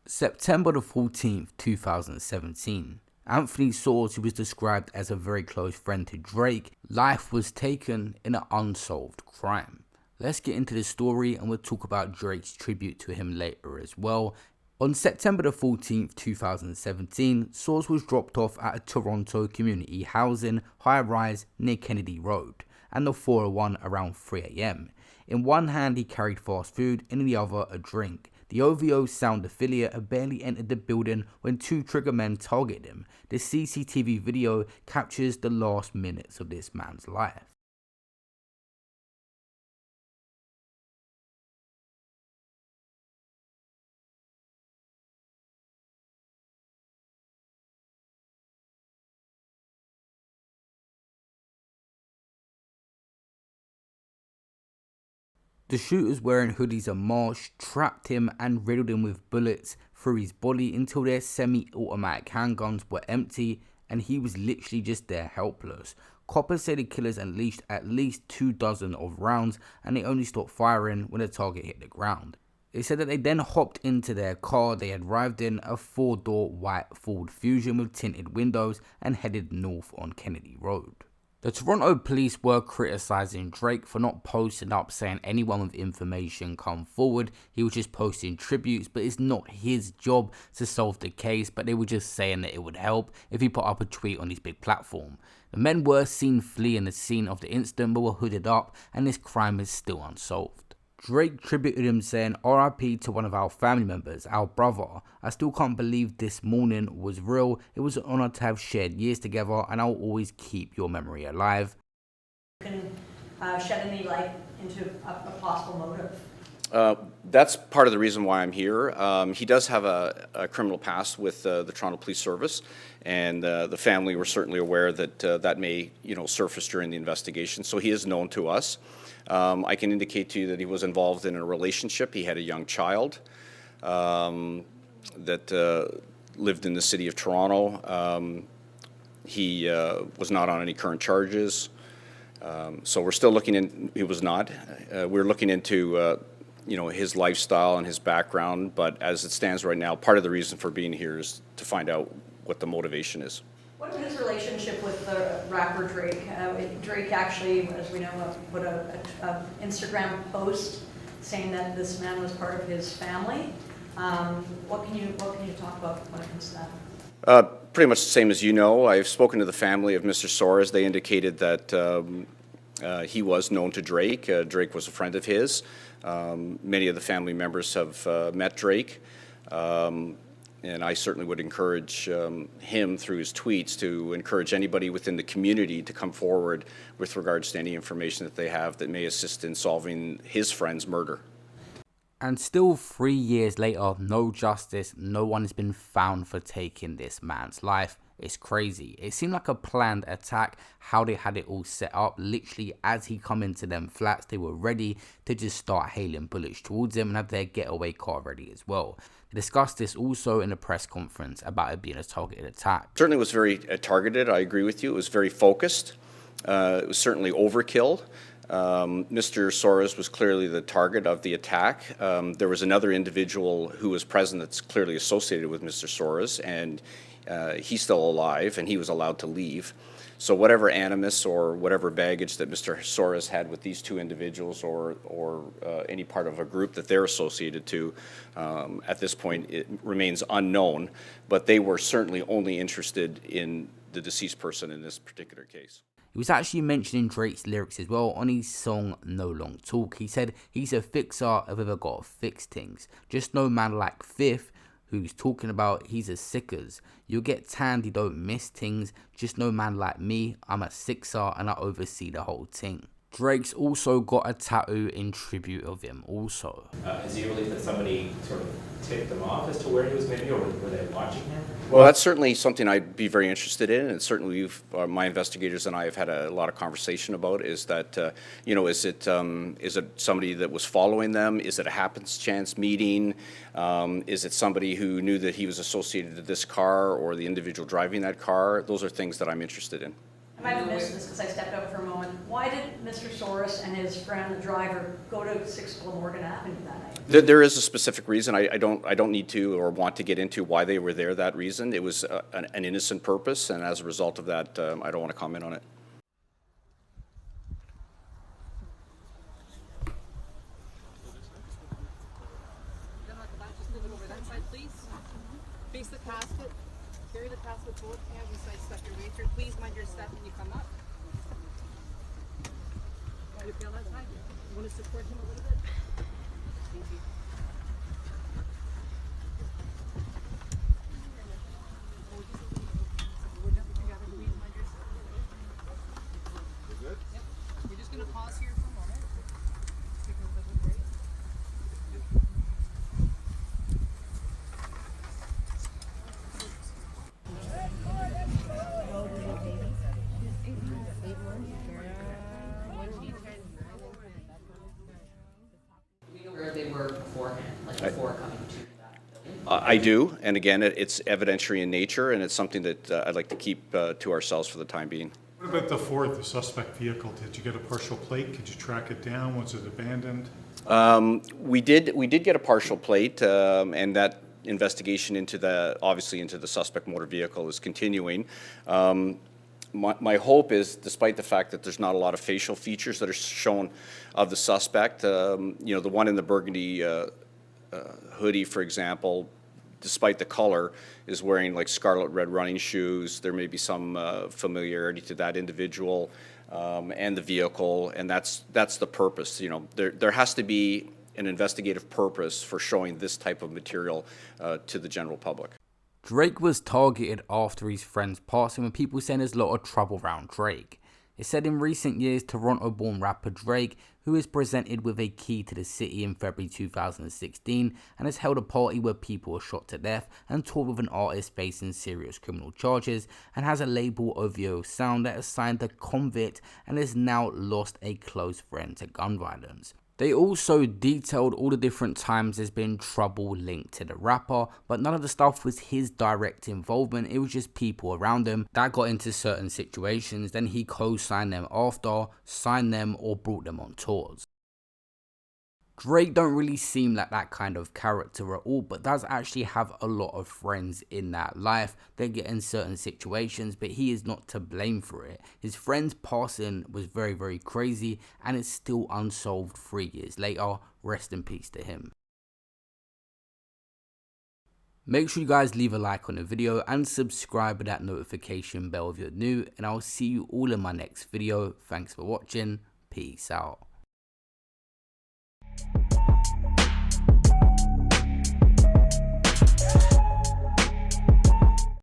September the 14th, 2017. Anthony Soares, who was described as a very close friend to Drake, life was taken in an unsolved crime. Let's get into the story and we'll talk about Drake's tribute to him later as well. On September the 14th, 2017, Soares was dropped off at a Toronto community housing high-rise near Kennedy Road and the 401 around 3 AM. In one hand he carried fast food and in the other a drink. The OVO sound affiliate had barely entered the building when two trigger men targeted him. The CCTV video captures the last minutes of this man's life. The shooters, wearing hoodies and masks, trapped him and riddled him with bullets through his body until their semi-automatic handguns were empty and he was literally just there helpless. Coppers say the killers unleashed at least 24 of rounds and they only stopped firing when the target hit the ground. They said that they then hopped into their car they had arrived in, a 4-door white Ford Fusion with tinted windows, and headed north on Kennedy Road. The Toronto police were criticising Drake for not posting up saying anyone with information come forward. He was just posting tributes, but it's not his job to solve the case, but they were just saying that it would help if he put up a tweet on his big platform. The men were seen fleeing the scene of the incident but were hooded up, and this crime is still unsolved. Drake tributed him saying, "RIP to one of our family members, our brother. I still can't believe this morning was real. It was an honor to have shared years together and I'll always keep your memory alive." Can shed any light into a possible motive? That's part of the reason why I'm here. He does have a criminal past with the Toronto Police Service, and the family were certainly aware that that may, surface during the investigation. So he is known to us. I can indicate to you that he was involved in a relationship. He had a young child that lived in the city of Toronto. He was not on any current charges. So we're still looking in. He was not. We're looking into his lifestyle and his background, but as it stands right now, part of the reason for being here is to find out what the motivation is. What about his relationship with the rapper Drake? Drake actually, as we know, put a Instagram post saying that this man was part of his family. What can you talk about when it comes to that? Pretty much the same as you know. I've spoken to the family of Mr. Soares. They indicated that he was known to Drake. Drake was a friend of his. Many of the family members have met Drake. And I certainly would encourage him through his tweets to encourage anybody within the community to come forward with regards to any information that they have that may assist in solving his friend's murder. And still 3 years later, no justice, no one has been found for taking this man's life. It's crazy. It seemed like a planned attack, how they had it all set up. Literally, as he come into them flats, they were ready to just start hailing bullets towards him and have their getaway car ready as well. They discussed this also in a press conference about it being a targeted attack. Certainly was very targeted. I agree with you. It was very focused. It was certainly overkill. Mr. Soares was clearly the target of the attack. There was another individual who was present that's clearly associated with Mr. Soares, and he's still alive, and he was allowed to leave. So whatever animus or whatever baggage that Mr. Soares had with these two individuals or any part of a group that they're associated to, at this point it remains unknown, but they were certainly only interested in the deceased person in this particular case. He was actually mentioning Drake's lyrics as well on his song No Long Talk. He said he's a fixer of ever got to fix things. Just no man like Fifth, who's talking about he's a sickers. You'll get tanned, you don't miss things. Just no man like me, I'm a sixer and I oversee the whole thing. Drake's also got a tattoo in tribute of him also. Is he believe that somebody sort of tipped him off as to where he was maybe, or were they watching him? Well, that's certainly something I'd be very interested in, and certainly my investigators and I have had a lot of conversation about. Is that is it somebody that was following them? Is it a happenstance meeting? Is it somebody who knew that he was associated to this car or the individual driving that car? Those are things that I'm interested in. I might have missed this because I stepped out for a moment. Why did Mr. Soares and his friend, the driver, go to 6 Glamorgan Avenue that night? There is a specific reason. I don't need to or want to get into why they were there. That reason, it was an innocent purpose, and as a result of that, I don't want to comment on it. Just move it over that side, please. Face the casket. Carry the casket with both hands and side step your way through. Please mind your step when you come up. You feel that side? You want to support him a little bit? Thank you. We're jumping together. Please mind your step. We're good? Yep. We're just going to pause here for a moment. Take a little bit of a break. Where they were beforehand, like before coming to that building? I do, and again, it's evidentiary in nature, and it's something that I'd like to keep to ourselves for the time being. What about the Ford, the suspect vehicle? Did you get a partial plate? Could you track it down? Was it abandoned? We did get a partial plate, and that investigation into obviously into the suspect motor vehicle is continuing. My hope is, despite the fact that there's not a lot of facial features that are shown of the suspect, the one in the burgundy hoodie, for example, despite the color, is wearing like scarlet red running shoes. There may be some familiarity to that individual and the vehicle, and that's the purpose. There has to be an investigative purpose for showing this type of material to the general public. Drake was targeted after his friend's passing, with people saying there's a lot of trouble around Drake. It said in recent years, Toronto-born rapper Drake, who is presented with a key to the city in February 2016 and has held a party where people were shot to death and toured with an artist facing serious criminal charges, and has a label OVO Sound that has signed a convict and has now lost a close friend to gun violence. They also detailed all the different times there's been trouble linked to the rapper, but none of the stuff was his direct involvement. It was just people around him that got into certain situations, then he co-signed them after, signed them, or brought them on tours. Drake don't really seem like that kind of character at all, but does actually have a lot of friends in that life. They get in certain situations, but he is not to blame for it. His friend's passing was very, very crazy, and it's still unsolved 3 years later. Rest in peace to him. Make sure you guys leave a like on the video and subscribe with that notification bell if you're new, and I'll see you all in my next video. Thanks for watching. Peace out.